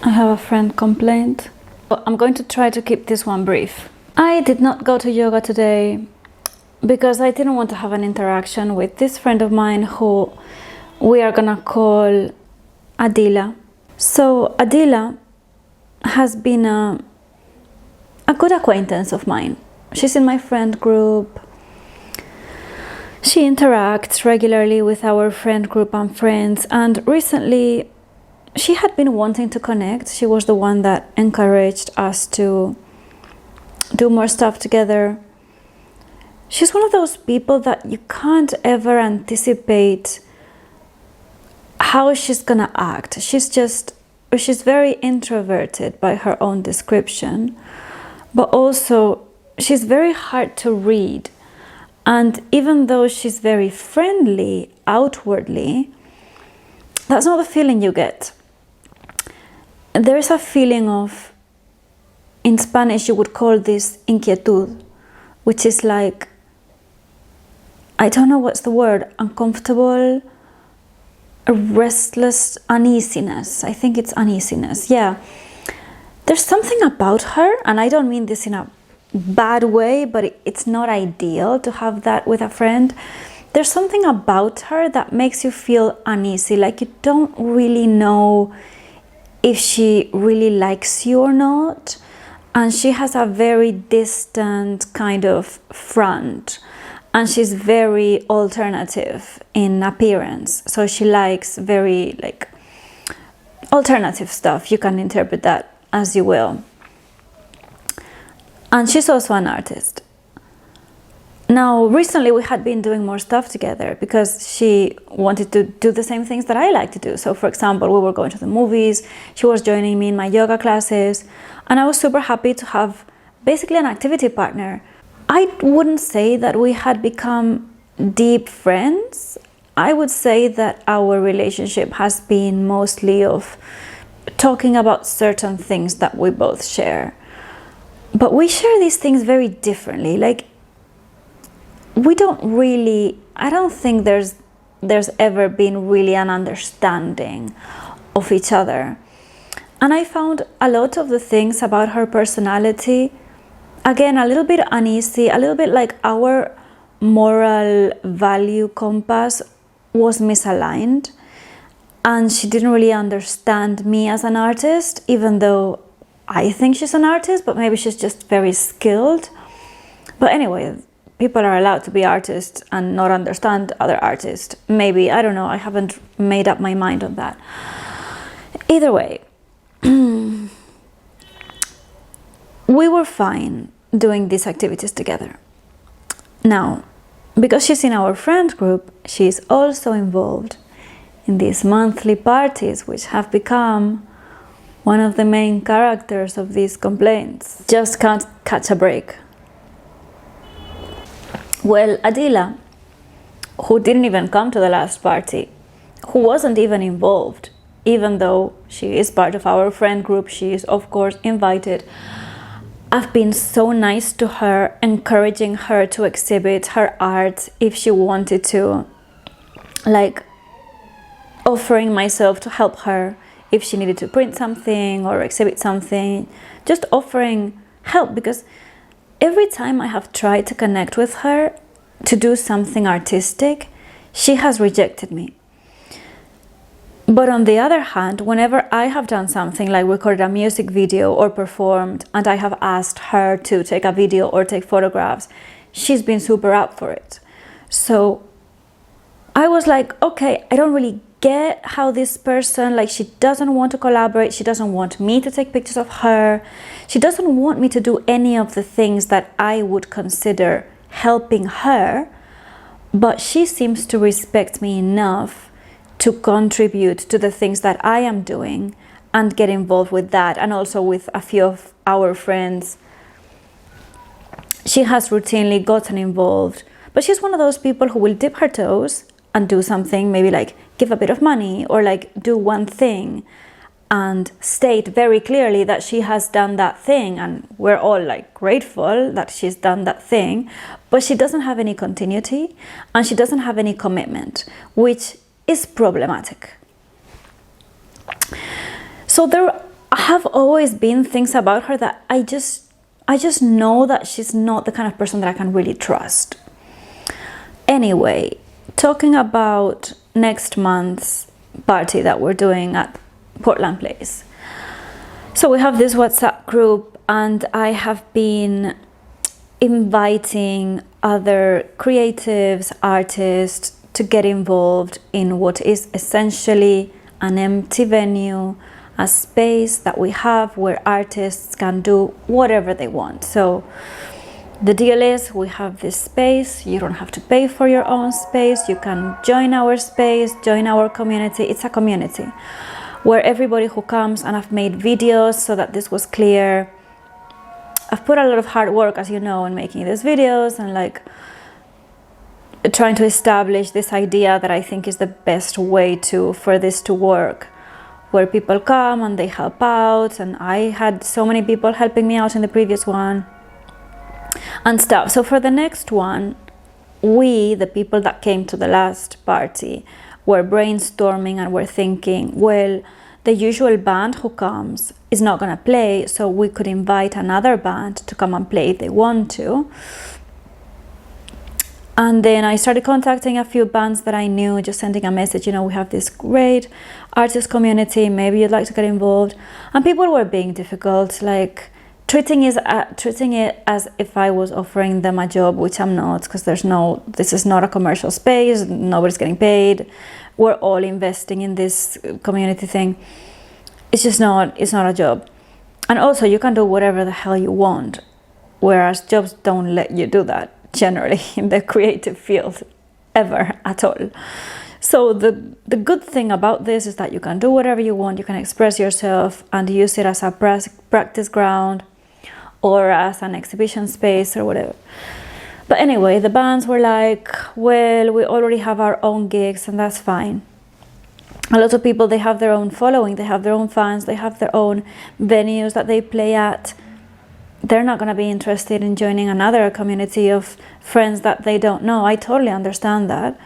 I have a friend complaint. I'm going to try to keep this one brief. I did not go to yoga today because I didn't want to have an interaction with this friend of mine who we are gonna call Adila. So Adila has been a good acquaintance of mine. She's in my friend group. She interacts regularly with our friend group and friends, and recently she had been wanting to connect. She was the one that encouraged us to do more stuff together. She's one of those people that you can't ever anticipate how she's gonna act. She's very introverted by her own description, but also she's very hard to read. And even though she's very friendly outwardly, that's not the feeling you get. There's a feeling of, in Spanish you would call this inquietud, which is like, I don't know what's the word, uncomfortable, a restless uneasiness. I think it's uneasiness, yeah. There's something about her, and I don't mean this in a bad way, but it's not ideal to have that with a friend. There's something about her that makes you feel uneasy, like you don't really know if she really likes you or not, and she has a very distant kind of front, and she's very alternative in appearance, so she likes very like alternative stuff. You can interpret that as you will. And she's also an artist. Now, recently we had been doing more stuff together because she wanted to do the same things that I like to do. So for example, we were going to the movies, she was joining me in my yoga classes, and I was super happy to have basically an activity partner. I wouldn't say that we had become deep friends. I would say that our relationship has been mostly of talking about certain things that we both share. But we share these things very differently. Like, we don't really, I don't think there's ever been really an understanding of each other. And I found a lot of the things about her personality, again, a little bit uneasy, a little bit like our moral value compass was misaligned. And she didn't really understand me as an artist, even though I think she's an artist, but maybe she's just very skilled. But anyway, people are allowed to be artists and not understand other artists. Maybe, I don't know, I haven't made up my mind on that. Either way, we were fine doing these activities together. Now, because she's in our friend group, she's also involved in these monthly parties, which have become one of the main characters of these complaints. Just can't catch a break. Well, Adila, who didn't even come to the last party, who wasn't even involved, even though she is part of our friend group, she is of course invited. I've been so nice to her, encouraging her to exhibit her art if she wanted to, like offering myself to help her if she needed to print something or exhibit something, just offering help, because every time I have tried to connect with her to do something artistic, she has rejected me. But on the other hand, whenever I have done something like recorded a music video or performed, and I have asked her to take a video or take photographs, she's been super up for it. So I was like, okay, I don't really get how this person, like, she doesn't want to collaborate, she doesn't want me to take pictures of her, she doesn't want me to do any of the things that I would consider helping her, but she seems to respect me enough to contribute to the things that I am doing and get involved with that, and also with a few of our friends. She has routinely gotten involved, but she's one of those people who will dip her toes and do something, maybe like give a bit of money or like do one thing and state very clearly that she has done that thing, and we're all like grateful that she's done that thing, but she doesn't have any continuity and she doesn't have any commitment, which is problematic. So there have always been things about her that I just know that she's not the kind of person that I can really trust. Anyway, talking about next month's party that we're doing at Portland Place. So we have this WhatsApp group, and I have been inviting other creatives, artists to get involved in what is essentially an empty venue, a space that we have where artists can do whatever they want. So the deal is, we have this space, you don't have to pay for your own space, you can join our space, join our community. It's a community where everybody who comes, and I've made videos so that this was clear. I've put a lot of hard work, as you know, in making these videos and like trying to establish this idea that I think is the best way for this to work, where people come and they help out, and I had so many people helping me out in the previous one and stuff. So for the next one, the people that came to the last party, were brainstorming and were thinking, well, the usual band who comes is not gonna play, so we could invite another band to come and play if they want to. And then I started contacting a few bands that I knew, just sending a message, we have this great artist community, maybe you'd like to get involved. And people were being difficult, like treating it as if I was offering them a job, which I'm not, because this is not a commercial space, nobody's getting paid, we're all investing in this community thing. It's not a job. And also, you can do whatever the hell you want, whereas jobs don't let you do that generally in the creative field, ever at all. So the good thing about this is that you can do whatever you want, you can express yourself and use it as a practice ground or as an exhibition space or whatever. But anyway, the bands were like, well, we already have our own gigs and that's fine. A lot of people, they have their own following, they have their own fans, they have their own venues that they play at. They're not going to be interested in joining another community of friends that they don't know. I totally understand that.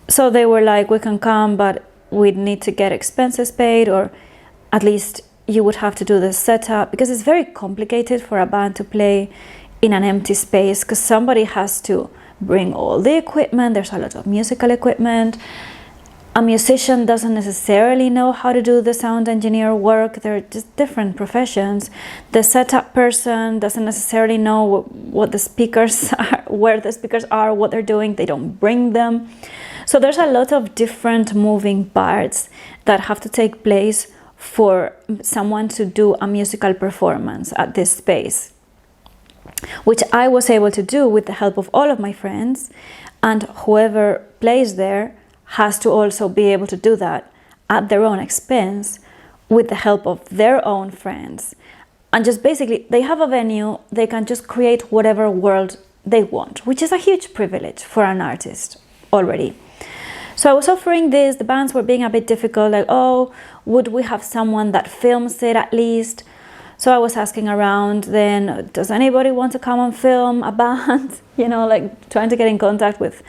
So they were like, we can come, but we'd need to get expenses paid, or at least you would have to do the setup, because it's very complicated for a band to play in an empty space, because somebody has to bring all the equipment. There's a lot of musical equipment. A musician doesn't necessarily know how to do the sound engineer work. They're just different professions. The setup person doesn't necessarily know what the speakers are, where the speakers are, what they're doing. They don't bring them. So there's a lot of different moving parts that have to take place for someone to do a musical performance at this space, which I was able to do with the help of all of my friends, and whoever plays there has to also be able to do that at their own expense with the help of their own friends. And just basically, they have a venue, they can just create whatever world they want, which is a huge privilege for an artist already. So I was offering this, the bands were being a bit difficult, like, oh, would we have someone that films it at least? So I was asking around then, does anybody want to come and film a band? Like trying to get in contact with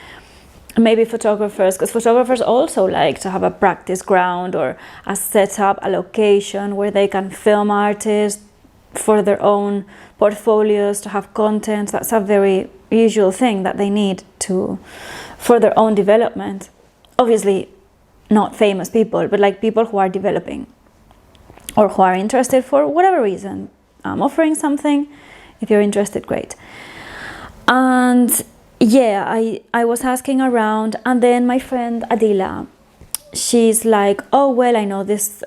maybe photographers, because photographers also like to have a practice ground or a setup, a location where they can film artists for their own portfolios, to have content. That's a very usual thing that they need for their own development. Obviously not famous people, but like people who are developing or who are interested for whatever reason. I'm offering something. If you're interested, great. And yeah, I was asking around, and then my friend Adila, she's like, oh, well, I know this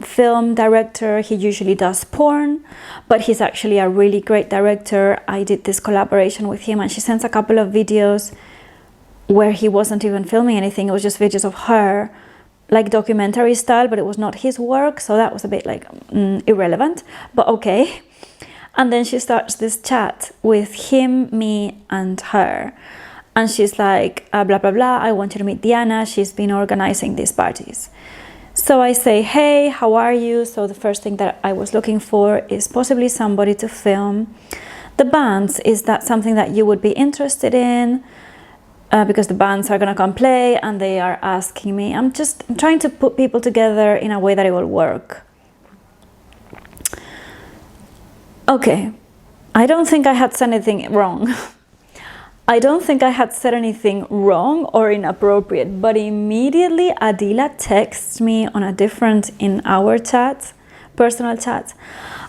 film director, he usually does porn, but he's actually a really great director. I did this collaboration with him, and she sends a couple of videos where he wasn't even filming anything. It was just videos of her, like documentary style, but it was not his work, so that was a bit like irrelevant, but okay. And then she starts this chat with him, me, and her. And she's like, blah, blah, blah, I want you to meet Diana. She's been organizing these parties. So I say, hey, how are you? So the first thing that I was looking for is possibly somebody to film the bands. Is that something that you would be interested in? Because the bands are going to come play and they are asking me. I'm trying to put people together in a way that it will work. Okay, I don't think I had said anything wrong. I don't think I had said anything wrong or inappropriate, but immediately Adila texts me on a different, in our chat, personal chat,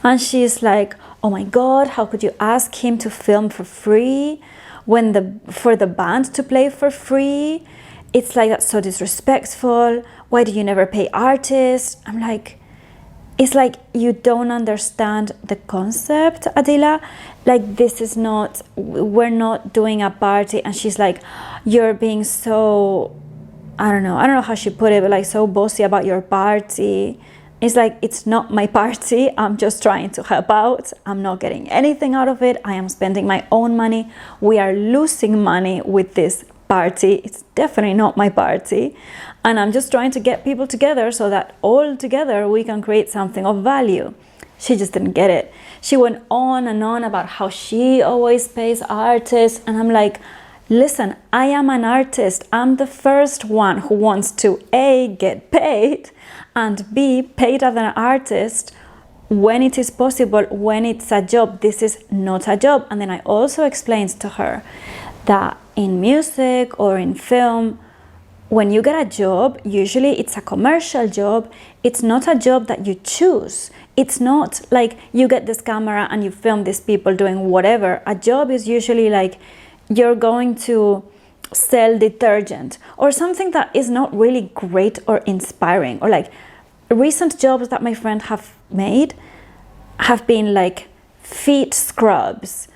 and she's like, oh my God, how could you ask him to film for free when for the band to play for free? It's like, that's so disrespectful. Why do you never pay artists? I'm like, it's like you don't understand the concept, Adila. Like, this is not, we're not doing a party. And she's like, you're being so, I don't know how she put it, but like so bossy about your party. It's like, it's not my party. I'm just trying to help out. I'm not getting anything out of it. I am spending my own money. We are losing money with this party. It's definitely not my party. And I'm just trying to get people together so that all together we can create something of value. She just didn't get it. She went on and on about how she always pays artists. And I'm like, listen, I am an artist. I'm the first one who wants to A, get paid, and B, paid as an artist when it is possible, when it's a job. This is not a job. And then I also explained to her that in music or in film, when you get a job, usually it's a commercial job. It's not a job that you choose. It's not like you get this camera and you film these people doing whatever. A job is usually like you're going to sell detergent or something that is not really great or inspiring. Or like recent jobs that my friend have made have been like feet scrubs,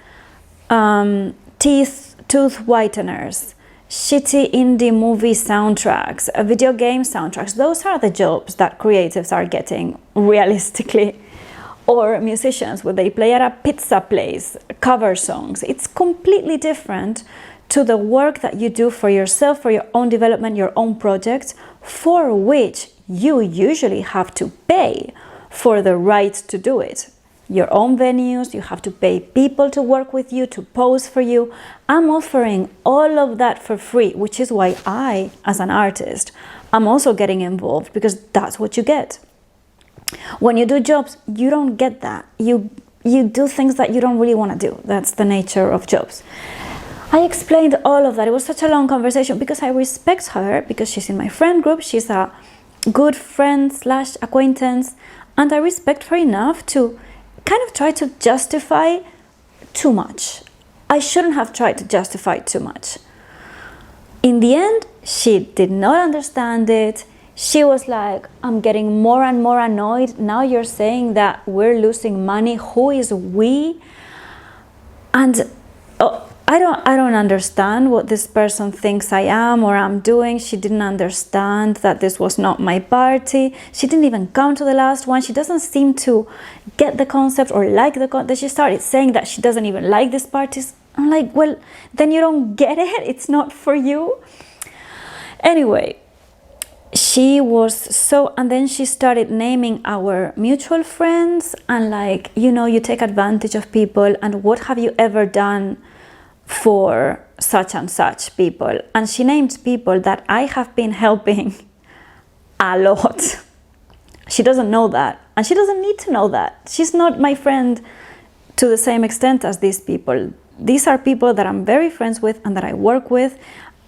tooth whiteners, shitty indie movie soundtracks, video game soundtracks. Those are the jobs that creatives are getting realistically. Or musicians, where they play at a pizza place, cover songs. It's completely different to the work that you do for yourself, for your own development, your own projects, for which you usually have to pay for the right to do it. Your own venues, you have to pay people to work with you, to pose for you. I'm offering all of that for free, which is why I, as an artist, I'm also getting involved, because that's what you get. When you do jobs, you don't get that. You do things that you don't really want to do. That's the nature of jobs. I explained all of that. It was such a long conversation because I respect her, because she's in my friend group. She's a good friend / acquaintance, and I respect her enough to kind of try to justify too much. I shouldn't have tried to justify too much. In the end, she did not understand it. She was like, I'm getting more and more annoyed. Now you're saying that we're losing money. Who is we? And I don't understand what this person thinks I am or I'm doing. She didn't understand that this was not my party. She didn't even come to the last one. She doesn't seem to get the concept or like the concept. She started saying that she doesn't even like these parties. I'm like, well, then you don't get it. It's not for you. Anyway, she was so, and then she started naming our mutual friends and like, you know, you take advantage of people, and what have you ever done for such and such people? And she named people that I have been helping a lot. She doesn't know that, and she doesn't need to know that. She's not my friend to the same extent as these people. These are people that I'm very friends with and that I work with.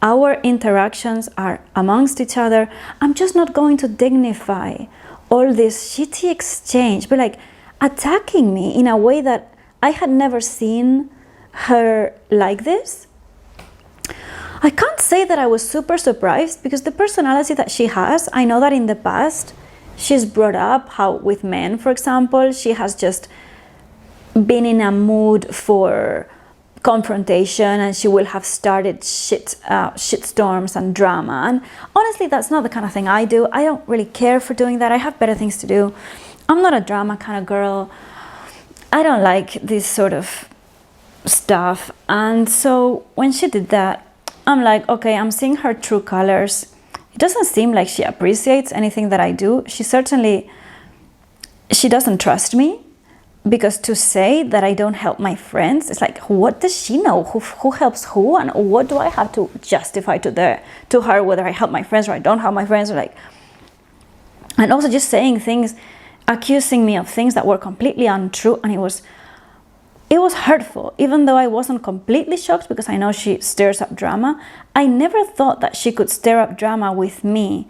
Our interactions are amongst each other. I'm just not going to dignify all this shitty exchange, but like attacking me in a way that I had never seen her like this. I can't say that I was super surprised, because the personality that she has, I know that in the past she's brought up how with men, for example, she has just been in a mood for confrontation, and she will have started shitstorms and drama. And honestly, that's not the kind of thing I do. I don't really care for doing that. I have better things to do. I'm not a drama kind of girl. I don't like this sort of stuff. And so when she did that, I'm like, okay, I'm seeing her true colors. It doesn't seem like she appreciates anything that I do. She doesn't trust me, because to say that I don't help my friends, it's like, what does she know? Who helps who? And what do I have to justify to her whether I help my friends or I don't help my friends? Or like, and also just saying things, accusing me of things that were completely untrue. And it was it was hurtful. Even though I wasn't completely shocked, because I know she stirs up drama, I never thought that she could stir up drama with me,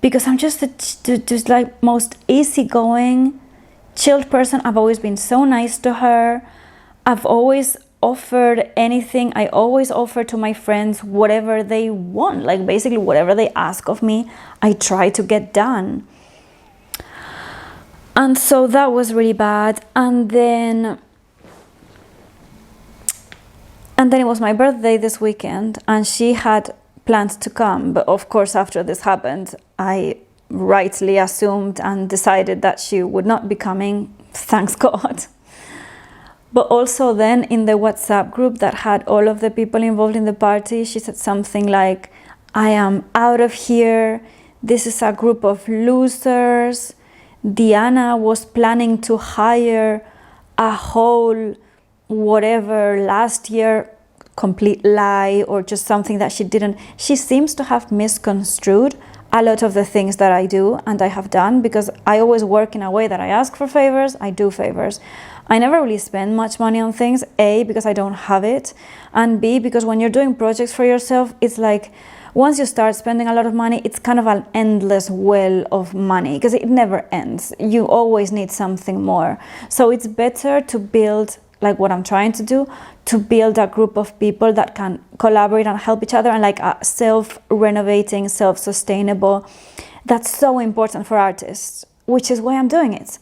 because I'm just like most easygoing, chilled person. I've always been so nice to her. I've always offered anything. I always offer to my friends whatever they want, like basically whatever they ask of me, I try to get done. And so that was really bad. And then it was my birthday this weekend, and she had planned to come. But of course, after this happened, I rightly assumed and decided that she would not be coming, thanks God. But also then in the WhatsApp group that had all of the people involved in the party, she said something like, I am out of here. This is a group of losers. Diana was planning to hire a whole whatever last year, complete lie, or just something that she didn't. She seems to have misconstrued a lot of the things that I do and I have done, because I always work in a way that I ask for favors, I do favors. I never really spend much money on things, A, because I don't have it, and B, because when you're doing projects for yourself, it's like once you start spending a lot of money, it's kind of an endless well of money, because it never ends. You always need something more. So it's better to build, like what I'm trying to do, to build a group of people that can collaborate and help each other, and like a self-renovating, self-sustainable. That's so important for artists, which is why I'm doing it.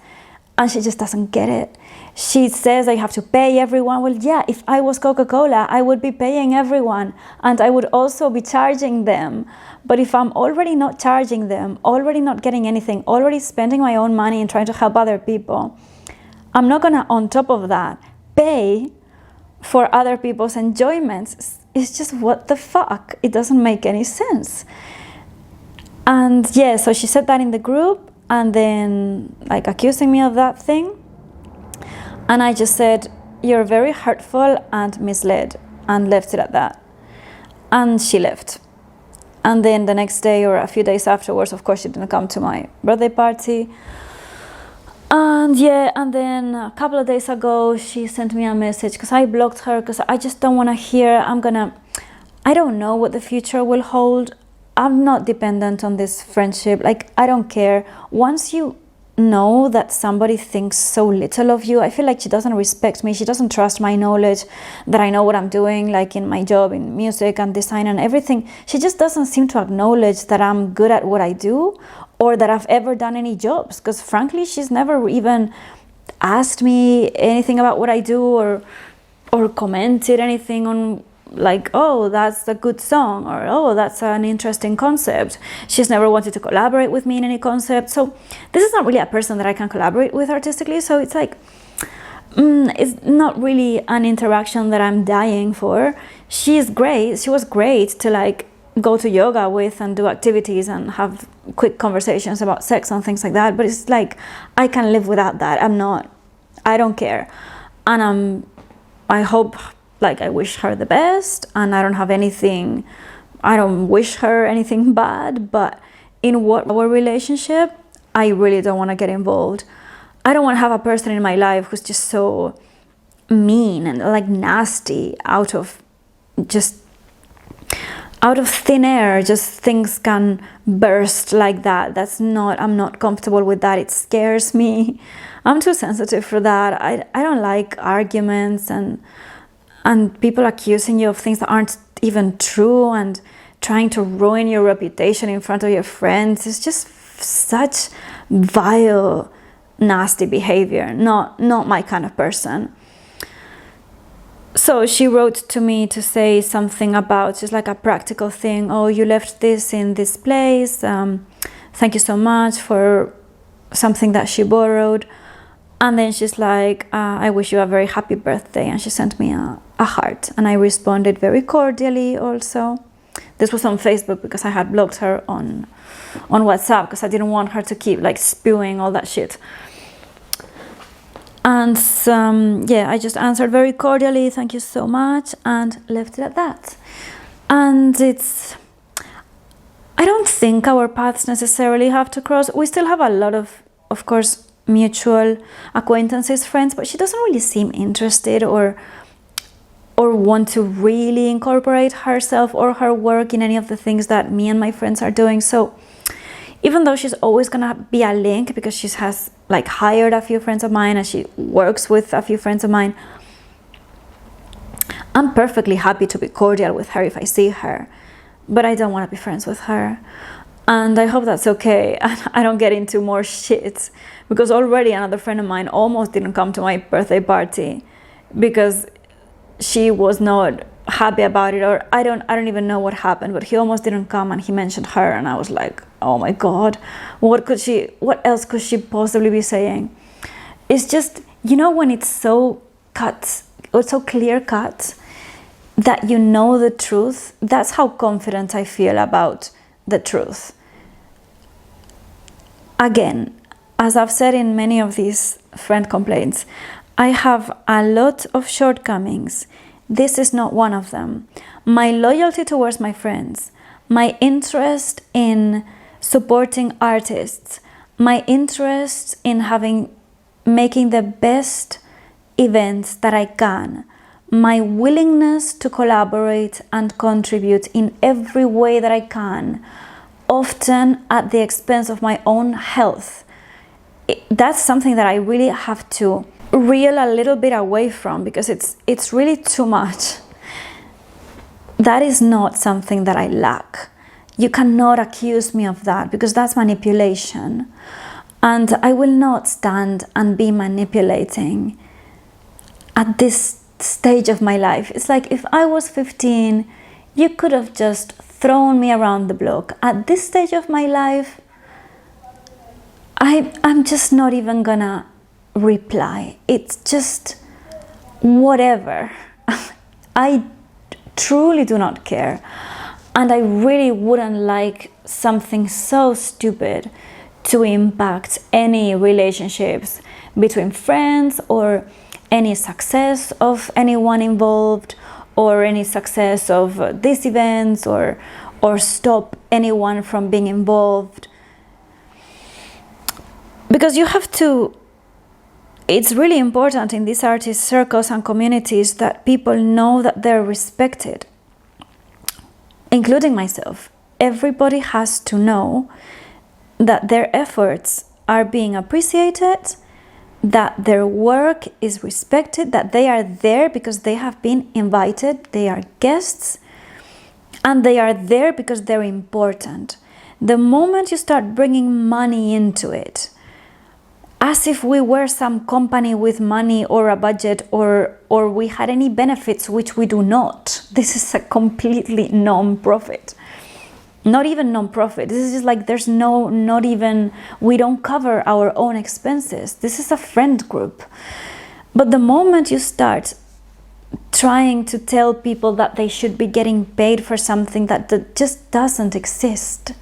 And she just doesn't get it. She says I have to pay everyone. Well, yeah, if I was Coca-Cola, I would be paying everyone, and I would also be charging them. But if I'm already not charging them, already not getting anything, already spending my own money and trying to help other people, I'm not gonna, on top of that, pay for other people's enjoyments. It's just, what the fuck? It doesn't make any sense. And yeah, so she said that in the group, and then like accusing me of that thing. And I just said, you're very hurtful and misled, and left it at that. And she left. And then the next day or a few days afterwards, of course, she didn't come to my birthday party. And yeah, and then a couple of days ago, she sent me a message, because I blocked her, because I just don't want to hear, I don't know what the future will hold. I'm not dependent on this friendship. Like, I don't care. Once you know that somebody thinks so little of you, I feel like she doesn't respect me. She doesn't trust my knowledge, that I know what I'm doing, like in my job, in music and design and everything. She just doesn't seem to acknowledge that I'm good at what I do, or that I've ever done any jobs, because frankly, she's never even asked me anything about what I do, or commented anything on, like, oh, that's a good song, or oh, that's an interesting concept. She's never wanted to collaborate with me in any concept. So this is not really a person that I can collaborate with artistically. So it's like, it's not really an interaction that I'm dying for. She's great. She was great to like go to yoga with and do activities and have quick conversations about sex and things like that. But it's like, I can live without that. I don't care. And I hope, like, I wish her the best, and I don't wish her anything bad, but in our relationship, I really don't want to get involved. I don't want to have a person in my life who's just so mean and like nasty, out of thin air, just things can burst like that. I'm not comfortable with that. It scares me. I'm too sensitive for that. I don't like arguments and people accusing you of things that aren't even true, and trying to ruin your reputation in front of your friends. It's just such vile, nasty behavior. Not my kind of person. So she wrote to me to say something about just like a practical thing. Oh, you left this in this place. Thank you so much for something that she borrowed. And then she's like, I wish you a very happy birthday. And she sent me a heart. And I responded very cordially also. This was on Facebook, because I had blocked her on WhatsApp, because I didn't want her to keep like spewing all that shit. And yeah, I just answered very cordially, thank you so much, and left it at that. And I don't think our paths necessarily have to cross. We still have a lot of course, mutual acquaintances, friends, but she doesn't really seem interested or want to really incorporate herself or her work in any of the things that me and my friends are doing. So even though she's always gonna be a link because she has like hired a few friends of mine and she works with a few friends of mine, I'm perfectly happy to be cordial with her if I see her, but I don't want to be friends with her. And I hope that's okay. I don't get into more shit, because already another friend of mine almost didn't come to my birthday party because she was not happy about it, or I don't even know what happened, but he almost didn't come and he mentioned her, and I was like, oh my God, what else could she possibly be saying? It's just, you know, when it's so cut or so clear cut that you know the truth, that's how confident I feel about the truth. Again, as I've said in many of these friend complaints, I have a lot of shortcomings. This is not one of them. My loyalty towards my friends, my interest in supporting artists, my interest in making the best events that I can, my willingness to collaborate and contribute in every way that I can, often at the expense of my own health. That's something that I really have to reel a little bit away from, because it's really too much. That is not something that I lack. You cannot accuse me of that, because that's manipulation. And I will not stand and be manipulating at this stage of my life. It's like if I was 15, you could have just thrown me around the block. At this stage of my life, I'm just not even gonna reply. It's just whatever. I truly do not care, and I really wouldn't like something so stupid to impact any relationships between friends, or any success of anyone involved, or any success of these events, or stop anyone from being involved. Because you have to, it's really important in these artist circles and communities that people know that they're respected, including myself. Everybody has to know that their efforts are being appreciated, that their work is respected, that they are there because they have been invited, they are guests, and they are there because they're important. The moment you start bringing money into it, as if we were some company with money or a budget, or we had any benefits, which we do not. This is a completely non-profit. Not even non-profit. This is just like we don't cover our own expenses. This is a friend group. But the moment you start trying to tell people that they should be getting paid for something that just doesn't exist,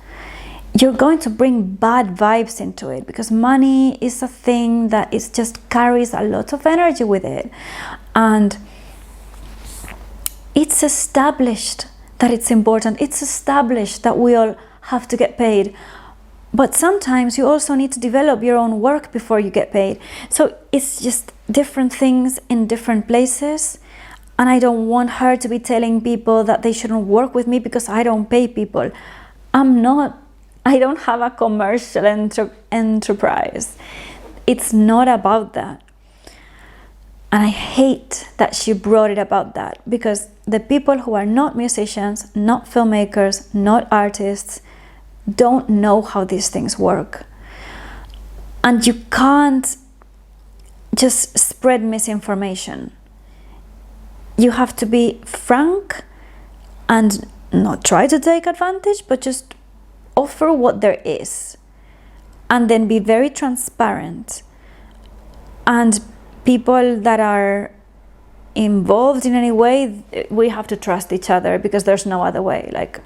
you're going to bring bad vibes into it, because money is a thing that just carries a lot of energy with it. And it's established that it's important. It's established that we all have to get paid. But sometimes you also need to develop your own work before you get paid. So it's just different things in different places. And I don't want her to be telling people that they shouldn't work with me because I don't pay people. I don't have a commercial enterprise. It's not about that. And I hate that she brought it about that, because the people who are not musicians, not filmmakers, not artists, don't know how these things work. And you can't just spread misinformation. You have to be frank and not try to take advantage, but just offer what there is, and then be very transparent. And people that are involved in any way, we have to trust each other, because there's no other way. Like,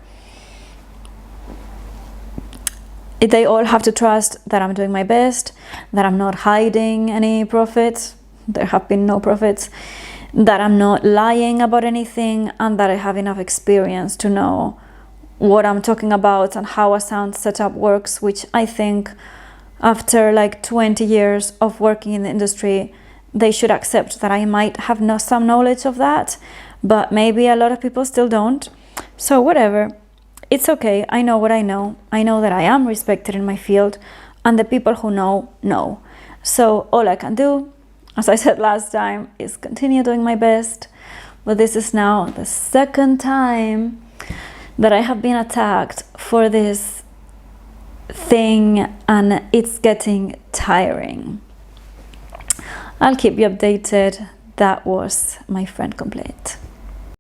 they all have to trust that I'm doing my best, that I'm not hiding any profits, there have been no profits, that I'm not lying about anything, and that I have enough experience to know what I'm talking about and how a sound setup works, which I think after like 20 years of working in the industry, they should accept that I might have some knowledge of that, but maybe a lot of people still don't. So whatever, it's okay. I know what I know. I know that I am respected in my field, and the people who know. So all I can do, as I said last time, is continue doing my best. But this is now the second time that I have been attacked for this thing, and it's getting tiring. I'll keep you updated. That was my friend complaint.